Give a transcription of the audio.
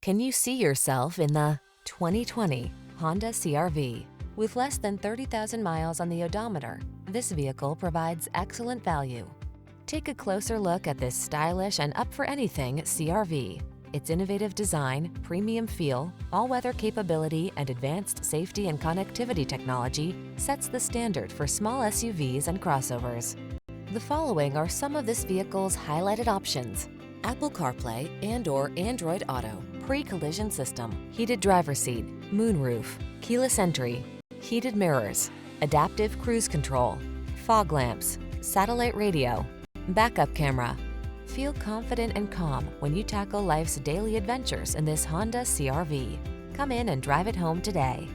Can you see yourself in the 2020 Honda CR-V? With less than 30,000 miles on the odometer, this vehicle provides excellent value. Take a closer look at this stylish and up-for-anything CR-V. Its innovative design, premium feel, all-weather capability, and advanced safety and connectivity technology sets the standard for small SUVs and crossovers. The following are some of this vehicle's highlighted options: Apple CarPlay and/or Android Auto, pre-collision system, heated driver's seat, moonroof, keyless entry, heated mirrors, adaptive cruise control, fog lamps, satellite radio, backup camera. Feel confident and calm when you tackle life's daily adventures in this Honda CR-V. Come in and drive it home today.